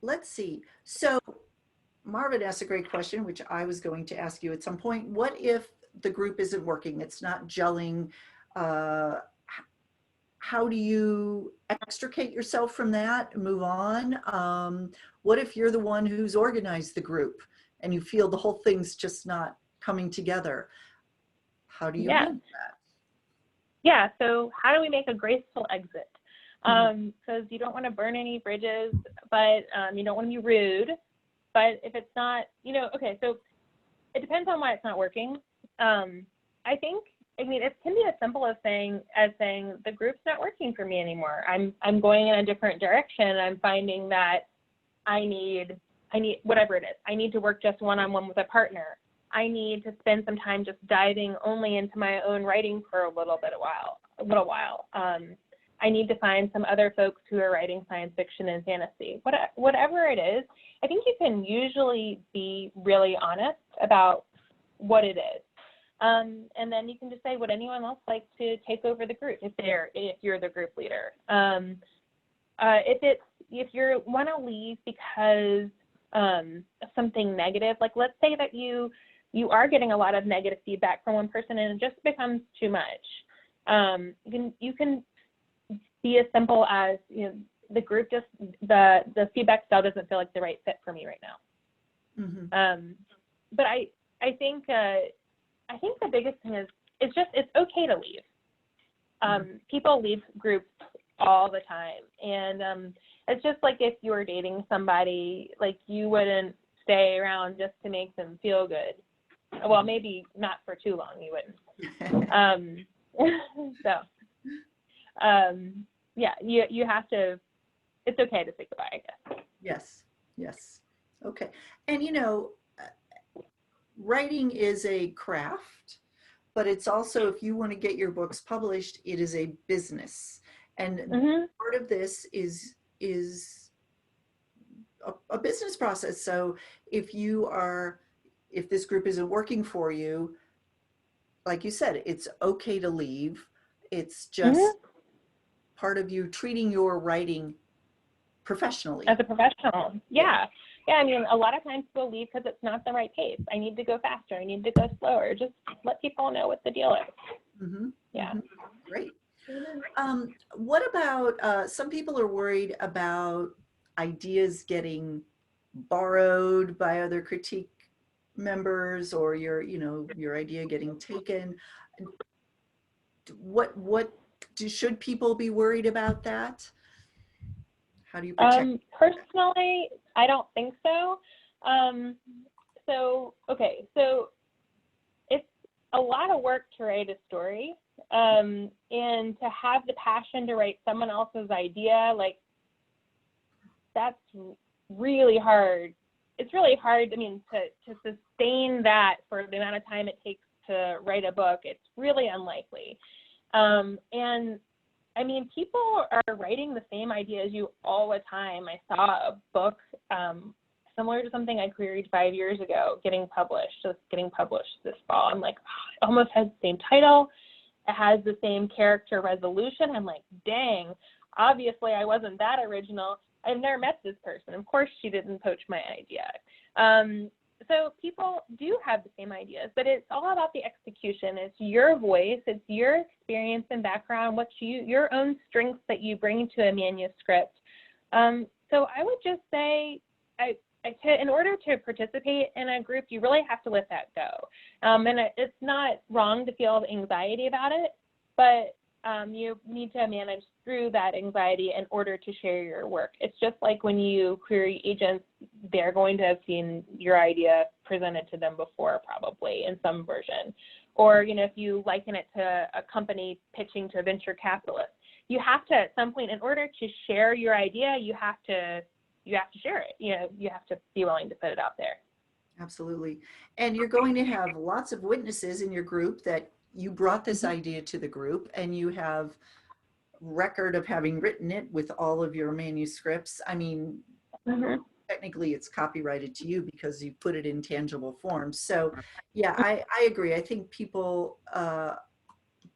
Let's see. So Marvin asked a great question, which I was going to ask you at some point. What if the group isn't working? It's not gelling. How do you extricate yourself from that, move on? What if you're the one who's organized the group and you feel the whole thing's just not coming together. How do you handle that? Yeah, so how do we make a graceful exit? Because you don't want to burn any bridges, but you don't want to be rude. But if it's not, okay, so it depends on why it's not working. It can be as simple as saying the group's not working for me anymore. I'm going in a different direction. I'm finding that I need whatever it is. I need to work just one-on-one with a partner. I need to spend some time just diving only into my own writing for a little while. I need to find some other folks who are writing science fiction and fantasy. Whatever it is, I think you can usually be really honest about what it is. And then you can just say, would anyone else like to take over the group if you're the group leader? If you want to leave because of something negative, like let's say that you are getting a lot of negative feedback from one person and it just becomes too much. You can be as simple as, the group just, the feedback style doesn't feel like the right fit for me right now. Mm-hmm. But I think the biggest thing is it's okay to leave. People leave groups all the time, and it's just like if you were dating somebody, like you wouldn't stay around just to make them feel good. Well, maybe not for too long, you wouldn't. You have to. It's okay to say goodbye, I guess. Yes. Okay. And writing is a craft, but it's also, if you want to get your books published, it is a business. And part of this is a business process. So if this group isn't working for you, like you said, it's okay to leave. It's just part of you treating your writing professionally. As a professional. Yeah. I mean, a lot of times people leave because it's not the right pace. I need to go faster. I need to go slower. Just let people know what the deal is. Yeah. Great. What about, some people are worried about ideas getting borrowed by other critique members, or your idea getting taken. Should people be worried about that? How do you protect? Personally, I don't think so. So it's a lot of work to write a story, and to have the passion to write someone else's idea, like that's really hard. It's really hard. I mean, to sustain that for the amount of time it takes to write a book, it's really unlikely. And I mean, people are writing the same idea as you all the time. I saw a book similar to something I queried 5 years ago getting published this fall. I'm like, it almost has the same title. It has the same character resolution. I'm like, dang, obviously I wasn't that original. I've never met this person. Of course she didn't poach my idea. So people do have the same ideas, but it's all about the execution. It's your voice, it's your experience and background, your own strengths that you bring to a manuscript. So I would just say, in order to participate in a group, you really have to let that go. And it's not wrong to feel anxiety about it, but you need to manage through that anxiety in order to share your work. It's just like when you query agents, they're going to have seen your idea presented to them before, probably in some version. Or, if you liken it to a company pitching to a venture capitalist, you have to, at some point, in order to share your idea, you have to share it. You have to be willing to put it out there. Absolutely. And you're going to have lots of witnesses in your group that you brought this idea to the group, and you have record of having written it with all of your manuscripts. I mean, technically it's copyrighted to you because you put it in tangible form. So yeah, I agree. I think people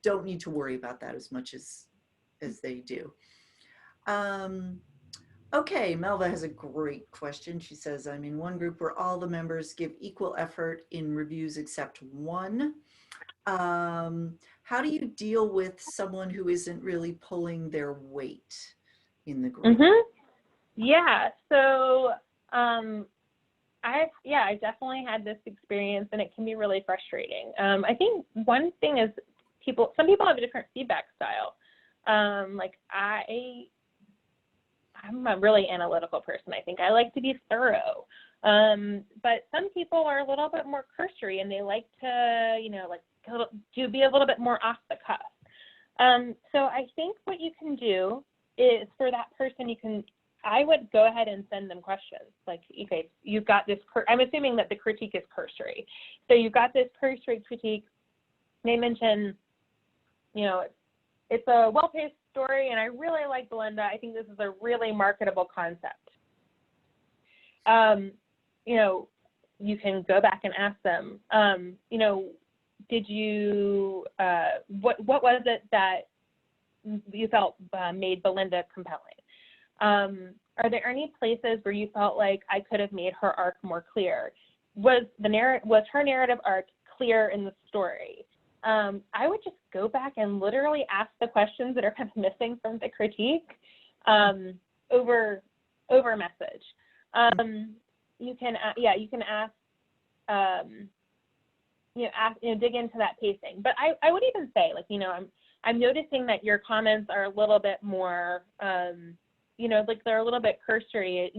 don't need to worry about that as much as they do. Okay, Melva has a great question. She says, I'm in one group where all the members give equal effort in reviews except one. How do you deal with someone who isn't really pulling their weight in the group? Yeah, so I I definitely had this experience, and it can be really frustrating. I think one thing is some people have a different feedback style. Like I'm a really analytical person. I think I like to be thorough. But some people are a little bit more cursory, and they like to, to be a little bit more off the cuff. So I think what you can do is, for that person, I would go ahead and send them questions. Like, okay, you've got this, I'm assuming that the critique is cursory. So you've got this cursory critique. They mention, it's a well-paced story, and I really like Belinda. I think this is a really marketable concept. You can go back and ask them, did you, what was it that you felt made Belinda compelling? Are there any places where you felt like I could have made her arc more clear? Was her narrative arc clear in the story? I would just go back and literally ask the questions that are kind of missing from the critique over message. You can ask, dig into that pacing. But I would even say, I'm noticing that your comments are a little bit more, they're a little bit cursory.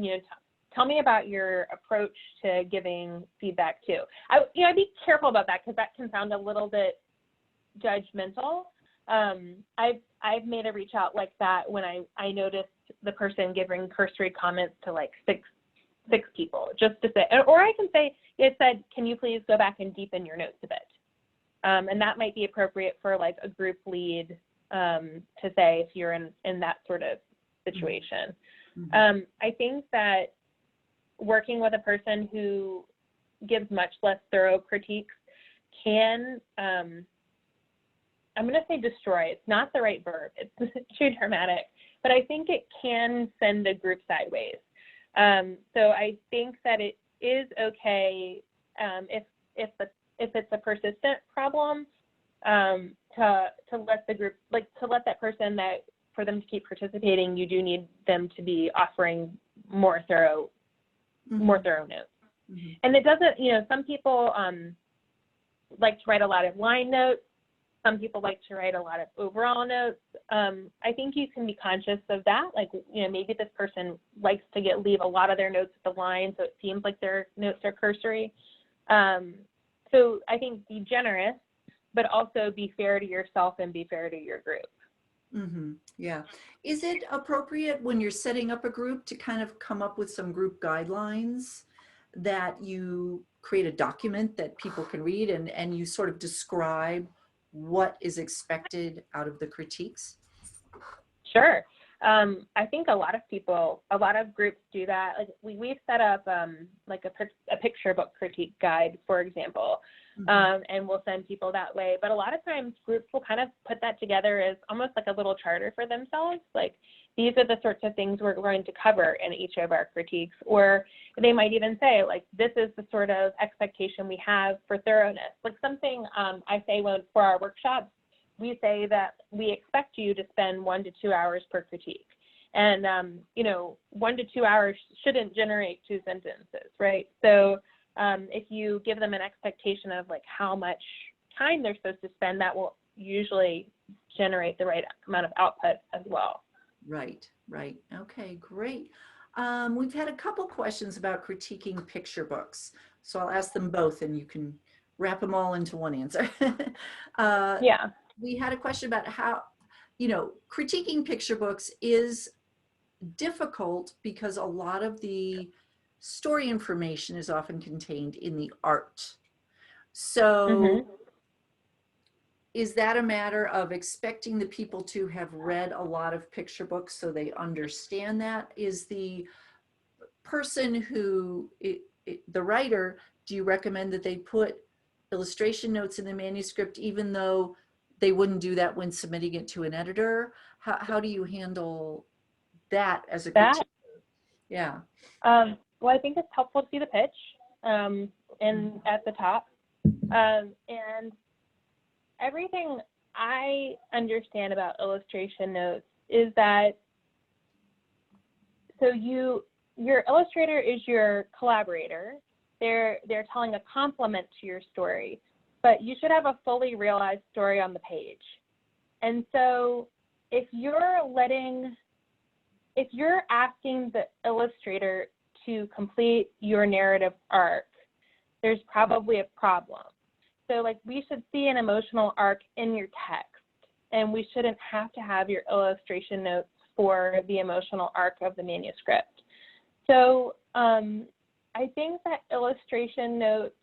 Tell me about your approach to giving feedback too. I'd be careful about that, because that can sound a little bit judgmental. I've made a reach out like that when I noticed the person giving cursory comments to like six people, just to say, or I can say, it said, can you please go back and deepen your notes a bit? And that might be appropriate for like a group lead to say, if you're in that sort of situation. Mm-hmm. I think that working with a person who gives much less thorough critiques can, I'm going to say destroy. It's not the right verb. It's too dramatic, but I think it can send a group sideways. So I think that it is okay if it's a persistent problem to let the group, to let that person, that for them to keep participating, you do need them to be offering more thorough notes. Mm-hmm. And it doesn't, some people like to write a lot of line notes. Some people like to write a lot of overall notes. I think you can be conscious of that. Maybe this person likes to leave a lot of their notes at the line, so it seems like their notes are cursory. So I think be generous, but also be fair to yourself and be fair to your group. Mm-hmm. Yeah. Is it appropriate when you're setting up a group to kind of come up with some group guidelines that you create a document that people can read and you sort of describe what is expected out of the critiques? Sure. I think a lot of groups do that. Like we've set up like a picture book critique guide, for example, mm-hmm. And we'll send people that way. But a lot of times groups will kind of put that together as almost like a little charter for themselves. Like, these are the sorts of things we're going to cover in each of our critiques. Or they might even say, like, this is the sort of expectation we have for thoroughness. Like something I say for our workshops, we say that we expect you to spend 1 to 2 hours per critique. And, 1 to 2 hours shouldn't generate 2 sentences, right? So if you give them an expectation of like how much time they're supposed to spend, that will usually generate the right amount of output as well. Right. Okay, great. We've had a couple questions about critiquing picture books. So I'll ask them both and you can wrap them all into one answer. Yeah. We had a question about how, critiquing picture books is difficult because a lot of the story information is often contained in the art. So mm-hmm. Is that a matter of expecting the people to have read a lot of picture books so they understand that? Is the person the writer, do you recommend that they put illustration notes in the manuscript even though they wouldn't do that when submitting it to an editor? How do you handle that as a critique? Yeah. Well, I think it's helpful to see the pitch and at the top. And everything I understand about illustration notes is that, so your illustrator is your collaborator, they're telling a compliment to your story, but you should have a fully realized story on the page. And so if you're asking the illustrator to complete your narrative arc, there's probably a problem. So like, we should see an emotional arc in your text, and we shouldn't have to have your illustration notes for the emotional arc of the manuscript. So I think that illustration notes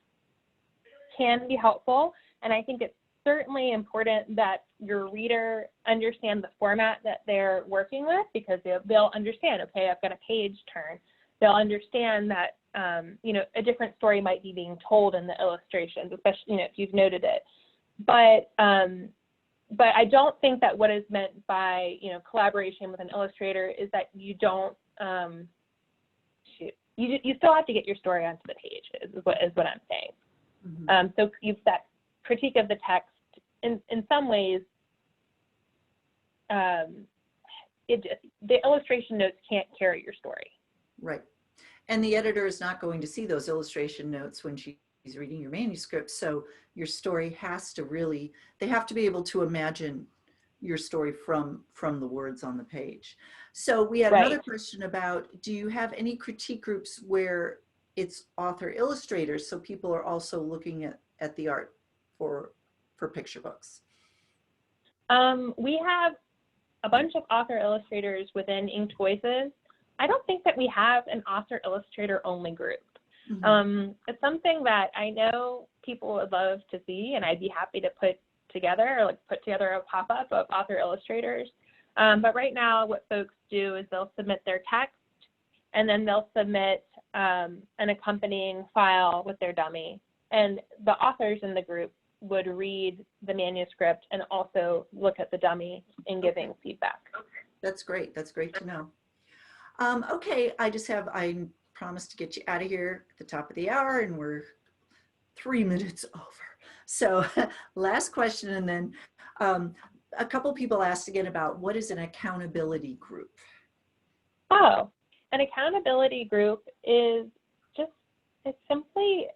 can be helpful, and I think it's certainly important that your reader understand the format that they're working with, because they'll understand, okay, I've got a page turn. They'll understand that, a different story might be being told in the illustrations, especially, if you've noted it. But I don't think that what is meant by, collaboration with an illustrator is that you don't, you still have to get your story onto the page, is what I'm saying. Mm-hmm. So you've that critique of the text, in some ways, the illustration notes can't carry your story. Right. And the editor is not going to see those illustration notes when she's reading your manuscript. So your story has to they have to be able to imagine your story from the words on the page. So we had another question about, do you have any critique groups where it's author illustrators, so people are also looking at the art for picture books? We have a bunch of author illustrators within Inked Voices. I don't think that we have an author illustrator only group. Mm-hmm. It's something that I know people would love to see, and I'd be happy to put together a pop-up of author illustrators. But right now what folks do is they'll submit their text, and then they'll submit an accompanying file with their dummy. And the authors in the group would read the manuscript and also look at the dummy in giving feedback. That's great. That's great to know. Okay, I promised to get you out of here at the top of the hour, and we're 3 minutes over. So last question, and then a couple people asked again about what is an accountability group? Oh, an accountability group is it's simply,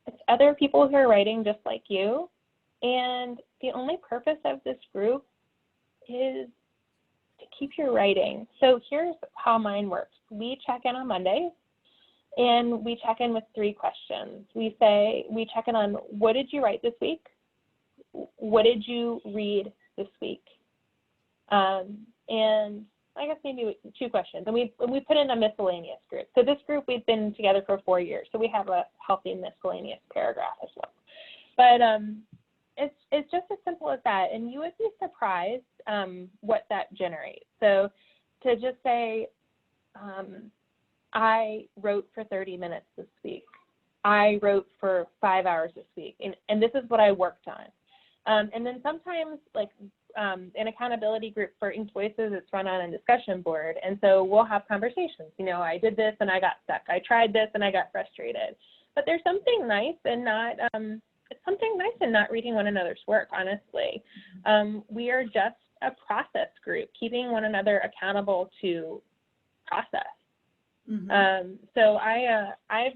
it's other people who are writing just like you. And the only purpose of this group is to keep your writing. So here's how mine works. We check in on Mondays, and we check in with 3 questions. We check in on, what did you write this week? What did you read this week? And I guess maybe 2 questions. And we put in a miscellaneous group. So this group, we've been together for 4 years. So we have a healthy miscellaneous paragraph as well. But it's just as simple as that. And you would be surprised what that generates. So to just say, I wrote for 30 minutes this week. I wrote for 5 hours this week. And this is what I worked on. And then sometimes, like an accountability group for Inked Voices, it's run on a discussion board. And so we'll have conversations. I did this and I got stuck. I tried this and I got frustrated. But there's something nice in not reading one another's work, honestly. We are just a process group, keeping one another accountable to process. Mm-hmm. So I've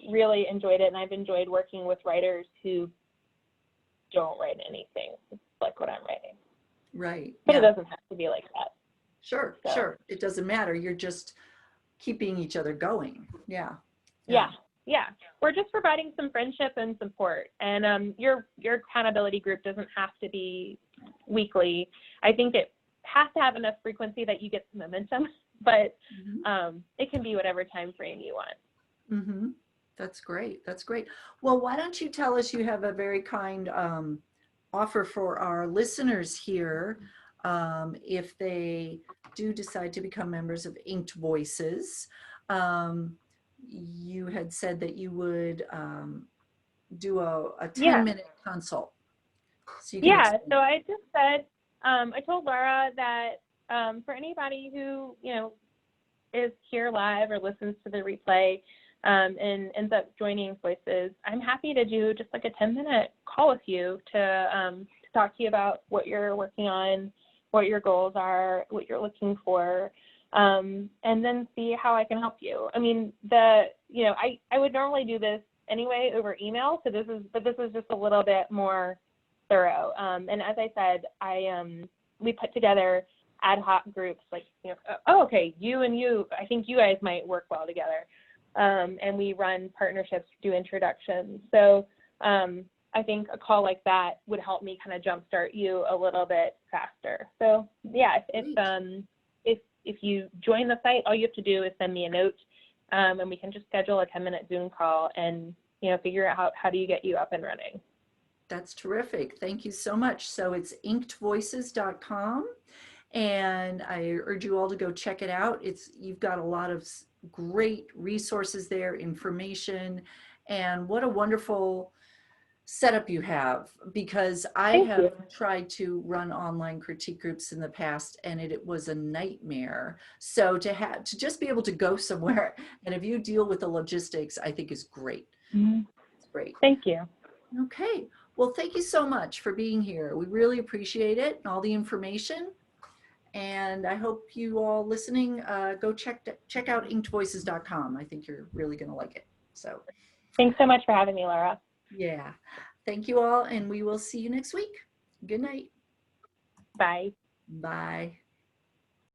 really enjoyed it, and I've enjoyed working with writers who don't write anything like what I'm writing. Right. But yeah. It doesn't have to be like that. Sure, so. Sure. It doesn't matter. You're just keeping each other going. Yeah. We're just providing some friendship and support. And your accountability group doesn't have to be weekly. I think it has to have enough frequency that you get some momentum, but mm-hmm. It can be whatever time frame you want. Mm-hmm. That's great. That's great. Well, why don't you tell us, you have a very kind offer for our listeners here. If they do decide to become members of Inked Voices, you had said that you would do a 10-minute consult. So so I just said, I told Laura that for anybody who, is here live or listens to the replay, and ends up joining Voices, I'm happy to do just like a 10-minute call with you to talk to you about what you're working on, what your goals are, what you're looking for. and then see how I can help you. I mean, you know, I would normally do this anyway over email, so this is just a little bit more thorough. And as I said, we put together ad hoc groups, like, you know, oh, okay, you and you, I think you guys might work well together. And we run partnerships, do introductions. So I think a call like that would help me kind of jumpstart you a little bit faster. So yeah, if you join the site, all you have to do is send me a note, and we can just schedule a 10-minute Zoom call and, you know, figure out how do you get you up and running. That's terrific. Thank you so much. So it's inkedvoices.com. And I urge you all to go check it out. You've got a lot of great resources there, information, and what a wonderful setup you have, because I have tried to run online critique groups in the past and it was a nightmare. So to just be able to go somewhere and if you deal with the logistics, I think is great. It's great. Thank you. Okay. Well, thank you so much for being here. We really appreciate it and all the information. And I hope you all listening, go check out inkedvoices.com. I think you're really going to like it. So thanks so much for having me, Laura. Yeah. Thank you all. And we will see you next week. Good night. Bye. Bye.